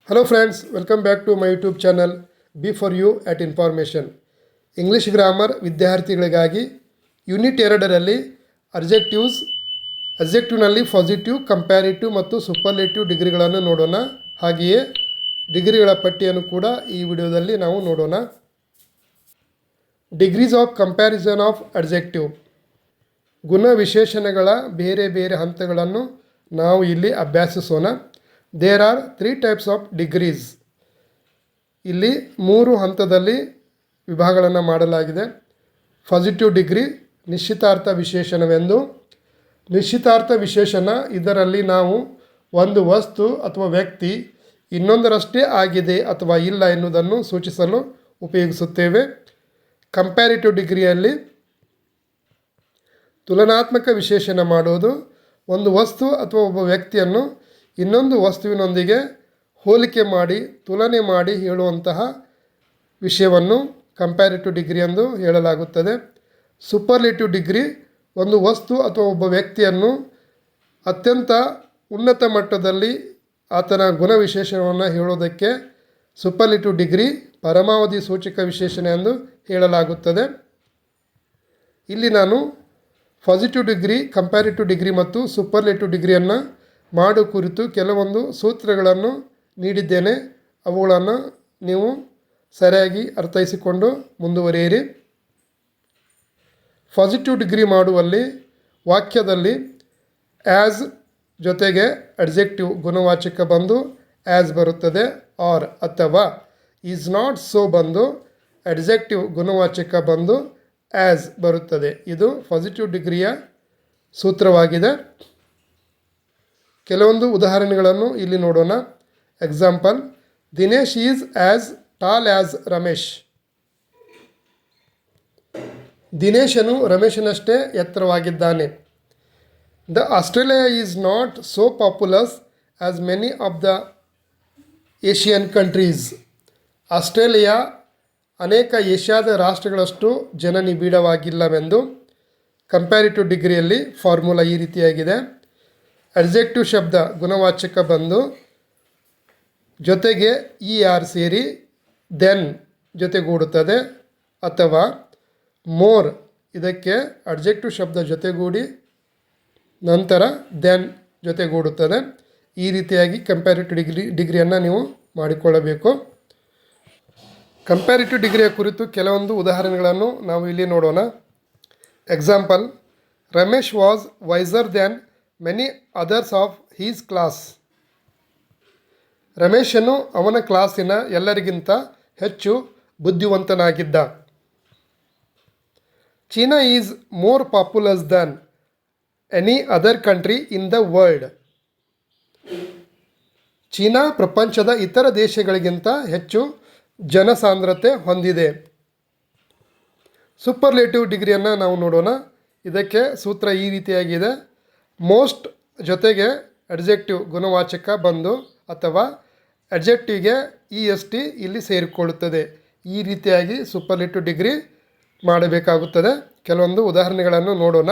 Hello friends, welcome back to my YouTube channel Be for You at Information. English grammar ವಿದ್ಯಾರ್ಥಿಗಳಿಗಾಗಿ unit 2ರಲ್ಲಿ ಅಬ್ಜೆಕ್ಟಿವ್ನಲ್ಲಿ positive, comparative ಮತ್ತು superlative ಡಿಗ್ರಿಗಳನ್ನು ನೋಡೋಣ. ಹಾಗೆಯೇ ಡಿಗ್ರಿಗಳ ಪಟ್ಟಿಯನ್ನು ಕೂಡ ಈ ವಿಡಿಯೋದಲ್ಲಿ ನಾವು ನೋಡೋಣ. Degrees of comparison of adjective, ಗುಣ ವಿಶೇಷಣಗಳ ಬೇರೆ ಬೇರೆ ಹಂತಗಳನ್ನು ನಾವು ಇಲ್ಲಿ ಅಭ್ಯಾಸಿಸೋಣ. There are 3 types of degrees. ಇಲ್ಲಿ 3 ಹಂತದಲ್ಲಿ ವಿಭಾಗಗಳನ್ನು ಮಾಡಲಾಗಿದೆ. ಪಾಸಿಟಿವ್ ಡಿಗ್ರಿ, ನಿಶ್ಚಿತಾರ್ಥ ವಿಶೇಷಣವೆಂದು. ನಿಶ್ಚಿತಾರ್ಥ ವಿಶೇಷಣ, ಇದರಲ್ಲಿ ನಾವು ಒಂದು ವಸ್ತು ಅಥವಾ ವ್ಯಕ್ತಿ ಇನ್ನೊಂದರಷ್ಟೇ ಆಗಿದೆ ಅಥವಾ ಇಲ್ಲ ಎನ್ನುವುದನ್ನು ಸೂಚಿಸಲು ಉಪಯೋಗಿಸುತ್ತೇವೆ. ಕಂಪ್ಯಾರಿಟಿವ್ ಡಿಗ್ರಿಯಲ್ಲಿ ತುಲನಾತ್ಮಕ ವಿಶೇಷಣ ಮಾಡುವುದು, ಒಂದು ವಸ್ತು ಅಥವಾ ಒಬ್ಬ ವ್ಯಕ್ತಿಯನ್ನು ಇನ್ನೊಂದು ವಸ್ತುವಿನೊಂದಿಗೆ ಹೋಲಿಕೆ ಮಾಡಿ ತುಲನೆ ಮಾಡಿ ಹೇಳುವಂತಹ ವಿಷಯವನ್ನು ಕಂಪ್ಯಾರಿಟಿವ್ ಡಿಗ್ರಿ ಎಂದು ಹೇಳಲಾಗುತ್ತದೆ. ಸೂಪರ್ಲೇಟಿವ್ ಡಿಗ್ರಿ, ಒಂದು ವಸ್ತು ಅಥವಾ ಒಬ್ಬ ವ್ಯಕ್ತಿಯನ್ನು ಅತ್ಯಂತ ಉನ್ನತ ಮಟ್ಟದಲ್ಲಿ ಆತನ ಗುಣವಿಶೇಷಣವನ್ನು ಹೇಳೋದಕ್ಕೆ ಸೂಪರ್ಲೇಟಿವ್ ಡಿಗ್ರಿ, ಪರಮಾವಧಿ ಸೂಚಕ ವಿಶೇಷಣ ಎಂದು ಹೇಳಲಾಗುತ್ತದೆ. ಇಲ್ಲಿ ನಾನು ಪಾಸಿಟಿವ್ ಡಿಗ್ರಿ, ಕಂಪ್ಯಾರಿಟಿವ್ ಡಿಗ್ರಿ ಮತ್ತು ಸೂಪರ್ಲೇಟಿವ್ ಡಿಗ್ರಿಯನ್ನು ಮಾಡೋ ಕುರಿತು ಕೆಲವೊಂದು ಸೂತ್ರಗಳನ್ನು ನೀಡಿದ್ದೇನೆ. ಅವುಗಳನ್ನು ನೀವು ಸರಿಯಾಗಿ ಅರ್ಥೈಸಿಕೊಂಡು ಮುಂದುವರಿಯಿರಿ. ಪಾಸಿಟಿವ್ ಡಿಗ್ರಿ ಮಾಡುವಲ್ಲಿ ವಾಕ್ಯದಲ್ಲಿ ಆ್ಯಸ್ ಜೊತೆಗೆ ಅಡ್ಜೆಕ್ಟಿವ್ ಗುಣವಾಚಕ ಬಂದು ಆ್ಯಸ್ ಬರುತ್ತದೆ. ಆರ್ ಅಥವಾ ಈಸ್ ನಾಟ್ ಸೋ ಬಂದು ಅಡ್ಜೆಕ್ಟಿವ್ ಗುಣವಾಚಕ ಬಂದು ಆ್ಯಸ್ ಬರುತ್ತದೆ. ಇದು ಪಾಸಿಟಿವ್ ಡಿಗ್ರಿಯ ಸೂತ್ರವಾಗಿದೆ. ಕೆಲವೊಂದು ಉದಾಹರಣೆಗಳನ್ನು ಇಲ್ಲಿ ನೋಡೋಣ. Example, Dinesh is as tall as Ramesh. ದಿನೇಶನು ರಮೇಶನಷ್ಟೇ ಎತ್ತರವಾಗಿದ್ದಾನೆ. The Australia is not so populous as many of the Asian countries. Australia ಅನೇಕ ಏಷ್ಯಾದ ರಾಷ್ಟ್ರಗಳಷ್ಟು ಜನನಿಬಿಡವಾಗಿಲ್ಲವೆಂದು. ಕಂಪ್ಯಾರಿಟಿವ್ ಡಿಗ್ರಿಯಲ್ಲಿ ಫಾರ್ಮುಲಾ ಈ ರೀತಿಯಾಗಿದೆ. ಅಡ್ಜೆಕ್ಟಿವ್ ಶಬ್ದ ಗುಣವಾಚಕ ಬಂದು ಜೊತೆಗೆ ಆರ್ ಸೇರಿ ದೆನ್ ಜೊತೆಗೂಡುತ್ತದೆ, ಅಥವಾ ಮೋರ್ ಇದಕ್ಕೆ ಅಡ್ಜೆಕ್ಟಿವ್ ಶಬ್ದ ಜೊತೆಗೂಡಿ ನಂತರ ದೆನ್ ಜೊತೆಗೂಡುತ್ತದೆ. ಈ ರೀತಿಯಾಗಿ ಕಂಪ್ಯಾರಿಟಿವ್ ಡಿಗ್ರಿಯನ್ನು ನೀವು ಮಾಡಿಕೊಳ್ಳಬೇಕು. ಕಂಪ್ಯಾರಿಟಿವ್ ಡಿಗ್ರಿಯ ಕುರಿತು ಕೆಲವೊಂದು ಉದಾಹರಣೆಗಳನ್ನು ನಾವು ಇಲ್ಲಿ ನೋಡೋಣ. Example, Ramesh was wiser than many others of his class. ರಮೇಶನು ಅವನ ಕ್ಲಾಸಿನ ಎಲ್ಲರಿಗಿಂತ ಹೆಚ್ಚು ಬುದ್ಧಿವಂತನಾಗಿದ್ದ. China is more populous than any other country in the world. China ಪ್ರಪಂಚದ ಇತರ ದೇಶಗಳಿಗಿಂತ ಹೆಚ್ಚು ಜನಸಾಂದ್ರತೆ ಹೊಂದಿದೆ. ಸೂಪರ್ಲೇಟಿವ್ ಡಿಗ್ರಿಯನ್ನು ನಾವು ನೋಡೋಣ. ಇದಕ್ಕೆ ಸೂತ್ರ ಈ ರೀತಿಯಾಗಿದೆ. ಮೋಸ್ಟ್ ಜೊತೆಗೆ ಅಡ್ಜೆಕ್ಟಿವ್ ಗುಣವಾಚಕ ಬಂದು ಅಥವಾ ಅಡ್ಜೆಕ್ಟಿವ್ಗೆ EST ಇಲ್ಲಿ ಸೇರಿಕೊಳ್ಳುತ್ತದೆ. ಈ ರೀತಿಯಾಗಿ ಸೂಪರ್ಲೇಟಿವ್ ಡಿಗ್ರಿ ಮಾಡಬೇಕಾಗುತ್ತದೆ. ಕೆಲವೊಂದು ಉದಾಹರಣೆಗಳನ್ನು ನೋಡೋಣ.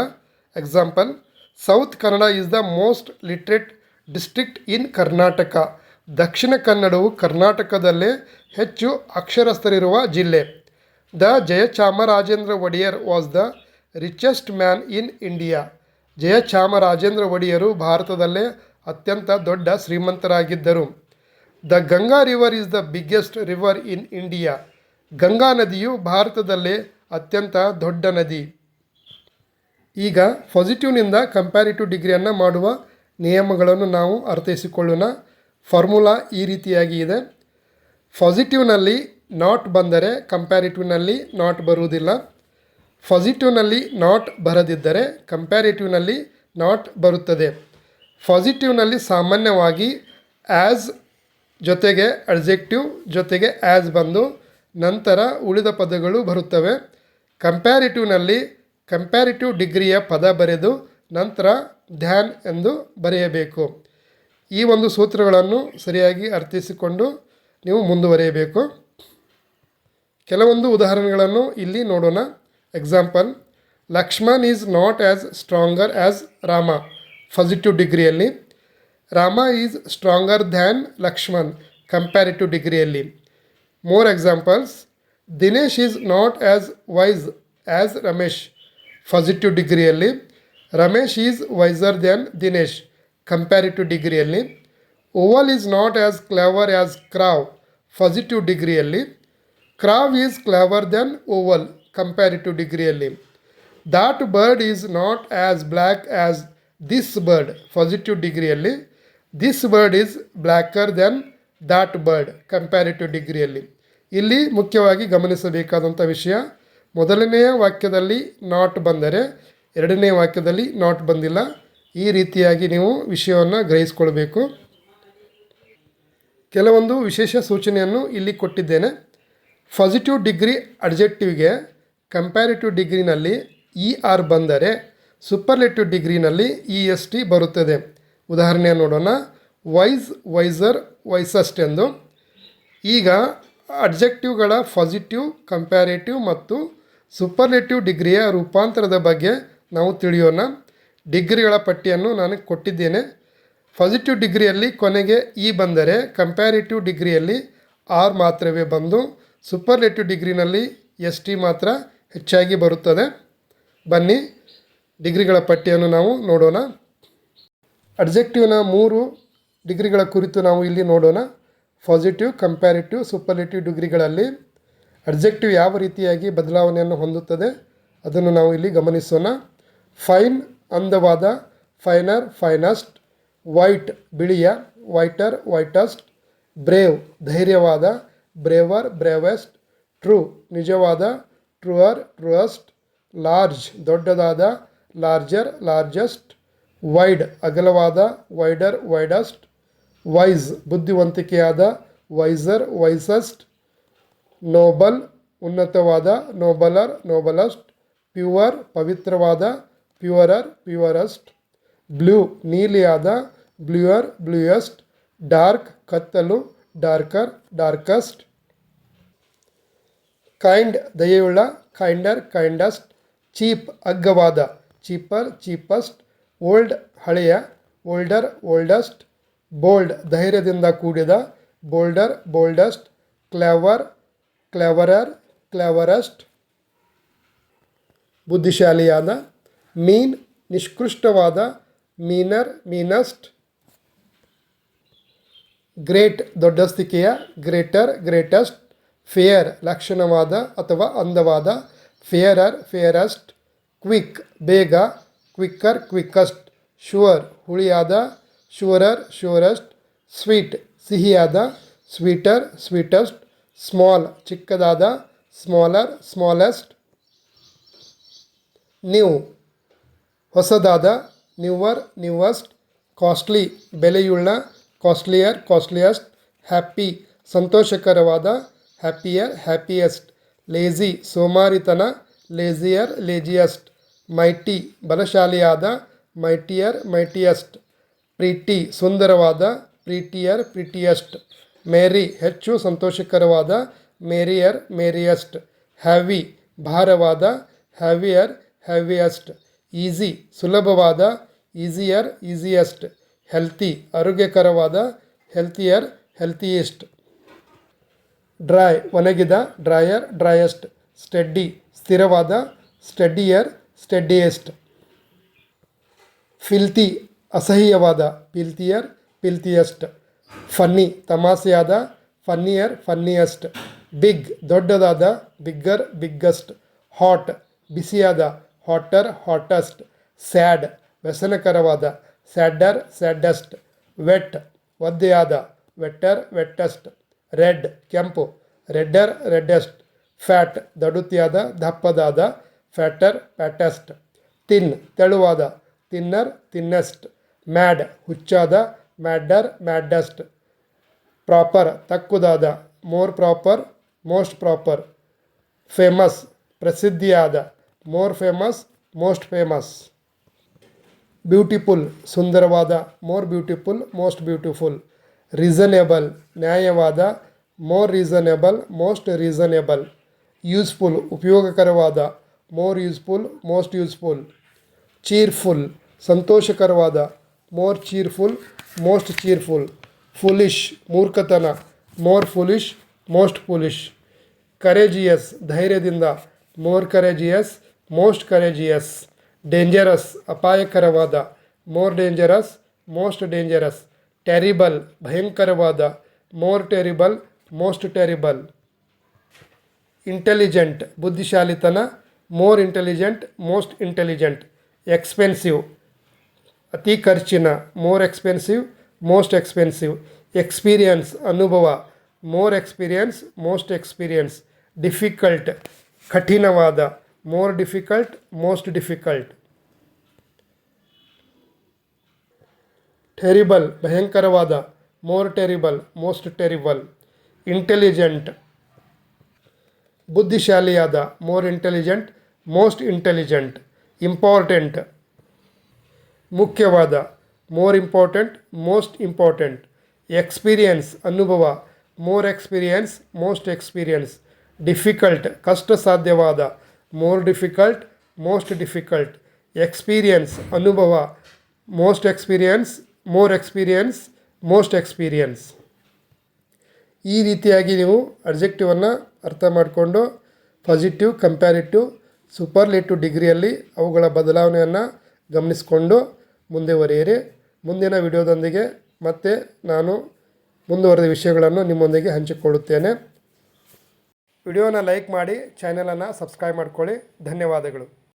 Example, south Kannada is the most literate district in Karnataka. ದಕ್ಷಿಣ ಕನ್ನಡವು ಕರ್ನಾಟಕದಲ್ಲೇ ಹೆಚ್ಚು ಅಕ್ಷರಸ್ಥರಿರುವ ಜಿಲ್ಲೆ. The Jayachamarajendra Wodeyar was the richest man in India. ಜಯಚಾಮರಾಜೇಂದ್ರ ಒಡೆಯರು ಭಾರತದಲ್ಲೇ ಅತ್ಯಂತ ದೊಡ್ಡ ಶ್ರೀಮಂತರಾಗಿದ್ದರು. The Ganga river is the biggest river in India. ಗಂಗಾ ನದಿಯು ಭಾರತದಲ್ಲೇ ಅತ್ಯಂತ ದೊಡ್ಡ ನದಿ. ಈಗ ಪಾಸಿಟಿವ್ನಿಂದ ಕಂಪ್ಯಾರಿಟಿವ್ ಡಿಗ್ರಿಯನ್ನು ಮಾಡುವ ನಿಯಮಗಳನ್ನು ನಾವು ಅರ್ಥೈಸಿಕೊಳ್ಳೋಣ. ಫಾರ್ಮುಲಾ ಈ ರೀತಿಯಾಗಿ ಇದೆ. ಪಾಸಿಟಿವ್ನಲ್ಲಿ ನಾಟ್ ಬಂದರೆ ಕಂಪ್ಯಾರಿಟಿವ್ನಲ್ಲಿ ನಾಟ್ ಬರುವುದಿಲ್ಲ. ಪಾಸಿಟಿವ್ನಲ್ಲಿ ನಾಟ್ ಬರದಿದ್ದರೆ ಕಂಪ್ಯಾರಿಟಿವ್ನಲ್ಲಿ ನಾಟ್ ಬರುತ್ತದೆ. ಪಾಸಿಟಿವ್ನಲ್ಲಿ ಸಾಮಾನ್ಯವಾಗಿ ಆ್ಯಸ್ ಜೊತೆಗೆ ಅಡ್ಜೆಕ್ಟಿವ್ ಜೊತೆಗೆ ಆ್ಯಸ್ ಬಂದು ನಂತರ ಉಳಿದ ಪದಗಳು ಬರುತ್ತವೆ. ಕಂಪ್ಯಾರಿಟಿವ್ನಲ್ಲಿ ಕಂಪ್ಯಾರಿಟಿವ್ ಡಿಗ್ರಿಯ ಪದ ಬರೆದು ನಂತರ ಧ್ಯಾನ್ ಎಂದು ಬರೆಯಬೇಕು. ಈ ಒಂದು ಸೂತ್ರಗಳನ್ನು ಸರಿಯಾಗಿ ಅರ್ಥೈಸಿಕೊಂಡು ನೀವು ಮುಂದುವರಿಯಬೇಕು. ಕೆಲವೊಂದು ಉದಾಹರಣೆಗಳನ್ನು ಇಲ್ಲಿ ನೋಡೋಣ. Example, Lakshman is not as stronger as Rama. Positive ಡಿಗ್ರಿಯಲ್ಲಿ Rama is stronger than Lakshman. Comparative ಡಿಗ್ರಿಯಲ್ಲಿ. More examples: Dinesh is not as wise as Ramesh, positive ಡಿಗ್ರಿಯಲ್ಲಿ. Ramesh is wiser than Dinesh, comparative ಡಿಗ್ರಿಯಲ್ಲಿ. Owl is not as clever as crow, positive ಡಿಗ್ರಿಯಲ್ಲಿ. Crow is clever than owl, comparative ಡಿಗ್ರಿಯಲ್ಲಿ. That bird is not as black as this bird, positive ಡಿಗ್ರಿಯಲ್ಲಿ. This bird is ಬ್ಲ್ಯಾಕರ್ than that bird, comparative ಡಿಗ್ರಿಯಲ್ಲಿ. ಇಲ್ಲಿ ಮುಖ್ಯವಾಗಿ ಗಮನಿಸಬೇಕಾದಂಥ ವಿಷಯ, ಮೊದಲನೆಯ ವಾಕ್ಯದಲ್ಲಿ not ಬಂದರೆ ಎರಡನೇ ವಾಕ್ಯದಲ್ಲಿ ನಾಟ್ ಬಂದಿಲ್ಲ. ಈ ರೀತಿಯಾಗಿ ನೀವು ವಿಷಯವನ್ನು ಗ್ರಹಿಸ್ಕೊಳ್ಬೇಕು. ಕೆಲವೊಂದು ವಿಶೇಷ ಸೂಚನೆಯನ್ನು ಇಲ್ಲಿ ಕೊಟ್ಟಿದ್ದೇನೆ. ಪಾಸಿಟಿವ್ ಡಿಗ್ರಿ ಅಡ್ಜೆಕ್ಟಿವ್ಗೆ ಕಂಪ್ಯಾರಿಟಿವ್ ಡಿಗ್ರಿನಲ್ಲಿ ER ಬಂದರೆ ಸೂಪರ್ಲೇಟಿವ್ ಡಿಗ್ರಿನಲ್ಲಿ EST ಬರುತ್ತದೆ. ಉದಾಹರಣೆ ನೋಡೋಣ. ವೈಸ್, ವೈಸರ್, ವೈಸಸ್ಟ್ ಎಂದು. ಈಗ ಅಡ್ಜೆಕ್ಟಿವ್ಗಳ ಪಾಸಿಟಿವ್, ಕಂಪ್ಯಾರೇಟಿವ್ ಮತ್ತು ಸೂಪರ್ಲೇಟಿವ್ ಡಿಗ್ರಿಯ ರೂಪಾಂತರದ ಬಗ್ಗೆ ನಾವು ತಿಳಿಯೋಣ. ಡಿಗ್ರಿಗಳ ಪಟ್ಟಿಯನ್ನು ನಾನು ಕೊಟ್ಟಿದ್ದೇನೆ. ಪಾಸಿಟಿವ್ ಡಿಗ್ರಿಯಲ್ಲಿ ಕೊನೆಗೆ E ಬಂದರೆ ಕಂಪ್ಯಾರೇಟಿವ್ ಡಿಗ್ರಿಯಲ್ಲಿ R ಮಾತ್ರವೇ ಬಂದು ಸೂಪರ್ಲೇಟಿವ್ ಡಿಗ್ರಿನಲ್ಲಿ ST ಮಾತ್ರ ಹೆಚ್ಚಾಗಿ ಬರುತ್ತದೆ. ಬನ್ನಿ ಡಿಗ್ರಿಗಳ ಪಟ್ಟಿಯನ್ನು ನಾವು ನೋಡೋಣ. ಅಡ್ಜೆಕ್ಟಿವ್ನ 3 ಡಿಗ್ರಿಗಳ ಕುರಿತು ನಾವು ಇಲ್ಲಿ ನೋಡೋಣ. ಪಾಸಿಟಿವ್, ಕಂಪ್ಯಾರಿಟಿವ್, ಸೂಪರ್ಲೇಟಿವ್ ಡಿಗ್ರಿಗಳಲ್ಲಿ ಅಡ್ಜೆಕ್ಟಿವ್ ಯಾವ ರೀತಿಯಾಗಿ ಬದಲಾವಣೆಯನ್ನು ಹೊಂದುತ್ತದೆ ಅದನ್ನು ನಾವು ಇಲ್ಲಿ ಗಮನಿಸೋಣ. ಫೈನ್, ಅಂದವಾದ, ಫೈನರ್, ಫೈನಸ್ಟ್. ವೈಟ್, ಬಿಳಿಯ, ವೈಟರ್, ವೈಟಸ್ಟ್. ಬ್ರೇವ್, ಧೈರ್ಯವಾದ, ಬ್ರೇವರ್, ಬ್ರೇವೆಸ್ಟ್. ಟ್ರೂ, ನಿಜವಾದ, ಟ್ರೂಯರ್, ಟ್ರೂಯಸ್ಟ್. ಲಾರ್ಜ್, ದೊಡ್ಡದಾದ, ಲಾರ್ಜರ್, ಲಾರ್ಜೆಸ್ಟ್. ವೈಡ್, ಅಗಲವಾದ, ವೈಡರ್, ವೈಡಸ್ಟ್. ವೈಸ್, ಬುದ್ಧಿವಂತಿಕೆಯಾದ, ವೈಸರ್, ವೈಸಸ್ಟ್. ನೋಬಲ್, ಉನ್ನತವಾದ, ನೋಬಲರ್, ನೋಬಲಸ್ಟ್. ಪ್ಯೂವರ್, ಪವಿತ್ರವಾದ, ಪ್ಯೂವರರ್, ಪ್ಯೂವರಸ್ಟ್. ಬ್ಲೂ, ನೀಲಿಯಾದ, ಬ್ಲೂಯರ್, ಬ್ಲೂಯೆಸ್ಟ್. ಡಾರ್ಕ್, ಕತ್ತಲು, ಡಾರ್ಕರ್, ಡಾರ್ಕಸ್ಟ್. ಕೈಂಡ್, ದಯೆಯುಳ್ಳ, ಕೈಂಡರ್, ಕೈಂಡಸ್ಟ್. ಚೀಪ್, ಅಗ್ಗವಾದ, ಚೀಪರ್, ಚೀಪಸ್ಟ್. ಓಲ್ಡ್, ಹಳೆಯ, ಓಲ್ಡರ್, ಓಲ್ಡಸ್ಟ್. ಬೋಲ್ಡ್, ಧೈರ್ಯದಿಂದ ಕೂಡಿದ, bolder, boldest. Clever, cleverer, cleverest. ಬುದ್ಧಿಶಾಲಿಯಾದ. ಮೀನ್, ನಿಷ್ಕೃಷ್ಟವಾದ, ಮೀನರ್, ಮೀನಸ್ಟ್. ಗ್ರೇಟ್, ದೊಡ್ಡಸ್ತಿಕೆಯ, ಗ್ರೇಟರ್, ಗ್ರೇಟಸ್ಟ್. ಫೇರ್, ಲಕ್ಷಣವಾದ ಅಥವಾ ಅಂದವಾದ, ಫೇರರ್, ಫೇರಸ್ಟ್. ಕ್ವಿಕ್, ಬೇಗ, ಕ್ವಿಕ್ಕರ್, ಕ್ವಿಕ್ಕಸ್ಟ್. ಶುವರ್, ಹುಳಿಯಾದ, ಶುವರರ್, ಶುವರೆಸ್ಟ್. ಸ್ವೀಟ್, ಸಿಹಿಯಾದ, ಸ್ವೀಟರ್, ಸ್ವೀಟಸ್ಟ್. ಸ್ಮಾಲ್, ಚಿಕ್ಕದಾದ, ಸ್ಮಾಲರ್, ಸ್ಮಾಲೆಸ್ಟ್. ನ್ಯೂ, ಹೊಸದಾದ, ನ್ಯೂವರ್, ನ್ಯೂವಸ್ಟ್. ಕಾಸ್ಟ್ಲಿ, ಬೆಲೆಯುಳ್ಳ, ಕಾಸ್ಟ್ಲಿಯರ್, ಕಾಸ್ಟ್ಲಿಯಸ್ಟ್. ಹ್ಯಾಪಿ, ಸಂತೋಷಕರವಾದ, ಹ್ಯಾಪಿಯರ್, ಹ್ಯಾಪಿಯೆಸ್ಟ್. ಲೇಜಿ, ಸೋಮಾರಿತನ, ಲೇಜಿಯರ್, ಲೇಜಿಯಸ್ಟ್. ಮೈಟಿ, ಬಲಶಾಲಿಯಾದ, ಮೈಟಿಯರ್, ಮೈಟಿಯಸ್ಟ್. ಪ್ರೀಟಿ, ಸುಂದರವಾದ, ಪ್ರೀಟಿಯರ್, ಪ್ರೀಟಿಯಸ್ಟ್. ಮೇರಿ, ಹೆಚ್ಚು ಸಂತೋಷಕರವಾದ, ಮೇರಿಯರ್, ಮೇರಿಯಸ್ಟ್. ಹ್ಯಾವಿ, ಭಾರವಾದ, ಹ್ಯಾವಿಯರ್, ಹ್ಯಾವಿಯಸ್ಟ್. ಈಸಿ, ಸುಲಭವಾದ, ಈಸಿಯರ್, ಈಸಿಯಸ್ಟ್. ಹೆಲ್ತಿ, ಆರೋಗ್ಯಕರವಾದ, ಹೆಲ್ತಿಯರ್, ಹೆಲ್ತಿಯೆಸ್ಟ್. ಡ್ರೈ, ಒಣಗಿದ, ಡ್ರೈಯರ್, ಡ್ರೈಯೆಸ್ಟ್. ಸ್ಟೆಡ್ಡಿ, ಸ್ಥಿರವಾದ, ಸ್ಟೆಡ್ಡಿಯರ್, ಸ್ಟೆಡ್ಡಿಯೆಸ್ಟ್. ಫಿಲ್ತಿ, ಅಸಹ್ಯವಾದ, ಪಿಲ್ತಿಯರ್, ಪಿಲ್ತಿಯೆಸ್ಟ್. ಫನ್ನಿ, ತಮಾಷೆಯಾದ, ಫನ್ನಿಯರ್, ಫನ್ನಿಯೆಸ್ಟ್. ಬಿಗ್, ದೊಡ್ಡದಾದ, ಬಿಗ್ಗರ್, ಬಿಗ್ಗೆಸ್ಟ್. ಹಾಟ್, ಬಿಸಿಯಾದ, ಹಾಟರ್, ಹಾಟೆಸ್ಟ್. ಸ್ಯಾಡ್, ವ್ಯಸನಕರವಾದ, ಸ್ಯಾಡರ್, ಸ್ಯಾಡೆಸ್ಟ್. ವೆಟ್, ಒದ್ದೆಯಾದ, ವೆಟ್ಟರ್, ವೆಟ್ಟೆಸ್ಟ್. ರೆಡ್, ಕೆಂಪು, ರೆಡ್ಡರ್, ರೆಡ್ಡೆಸ್ಟ್. Fat, ದಡುತಿಯಾದ, ದಪ್ಪದಾದ, ಫ್ಯಾಟರ್, fattest. ತಿನ್, ತೆಳುವಾದ, ತಿನ್ನರ್, ತಿನ್ನೆಸ್ಟ್. ಮ್ಯಾಡ್, ಹುಚ್ಚಾದ, ಮ್ಯಾಡ್ಡರ್, ಮ್ಯಾಡ್ಡೆಸ್ಟ್. ಪ್ರಾಪರ್, ತಕ್ಕುದಾದ, more proper, most proper. Famous, ಪ್ರಸಿದ್ಧಿಯಾದ, more famous, most famous. Beautiful, ಸುಂದರವಾದ, more beautiful, most beautiful. Reasonable, ನ್ಯಾಯವಾದ, more reasonable, most reasonable. Useful, ಉಪಯೋಗಕರವಾದ, more useful, most useful. Cheerful, ಸಂತೋಷಕರವಾದ, more cheerful, most cheerful. Foolish, ಮೂರ್ಖತನ, more foolish most foolish. Courageous ಧೈರ್ಯದಿಂದ, more courageous most courageous. Dangerous ಅಪಾಯಕರವಾದ, more dangerous most dangerous. Terrible ಭಯಂಕರವಾದ, more terrible most terrible. Intelligent ಬುದ್ಧಿಶಾಲಿತನ, more intelligent most intelligent. Expensive ಅತಿ ಖರ್ಚಿನ, more expensive most expensive. Experience ಅನುಭವ, more experience most experience. Difficult ಕಠಿಣವಾದ, more difficult most difficult. Terrible ಭಯಂಕರವಾದ, more terrible most terrible. Intelligent ಬುದ್ಧಿಶಾಲಿಯಾದ, more intelligent most intelligent. Important ಮುಖ್ಯವಾದ, more important most important. Experience ಅನುಭವ, more experience most experience. Difficult ಕಷ್ಟ ಸಾಧ್ಯವಾದ, more difficult most difficult. Experience ಅನುಭವ, most experience more experience most experience. ಈ ರೀತಿಯಾಗಿ ನೀವು ಅಬ್ಜೆಕ್ಟಿವನ್ನು ಅರ್ಥ ಮಾಡಿಕೊಂಡು ಪಾಸಿಟಿವ್, ಕಂಪ್ಯಾರಿಟಿವ್, ಸೂಪರ್ಲೇಟಿವ್ ಡಿಗ್ರಿಯಲ್ಲಿ ಅವುಗಳ ಬದಲಾವಣೆಯನ್ನು ಗಮನಿಸಿಕೊಂಡು ಮುಂದುವರಿಯಿರಿ. ಮುಂದಿನ ವಿಡಿಯೋದೊಂದಿಗೆ ಮತ್ತೆ ನಾನು ಮುಂದುವರೆದ ವಿಷಯಗಳನ್ನು ನಿಮ್ಮೊಂದಿಗೆ ಹಂಚಿಕೊಳ್ಳುತ್ತೇನೆ. ವಿಡಿಯೋನ ಲೈಕ್ ಮಾಡಿ, ಚಾನಲನ್ನು ಸಬ್ಸ್ಕ್ರೈಬ್ ಮಾಡ್ಕೊಳ್ಳಿ. ಧನ್ಯವಾದಗಳು.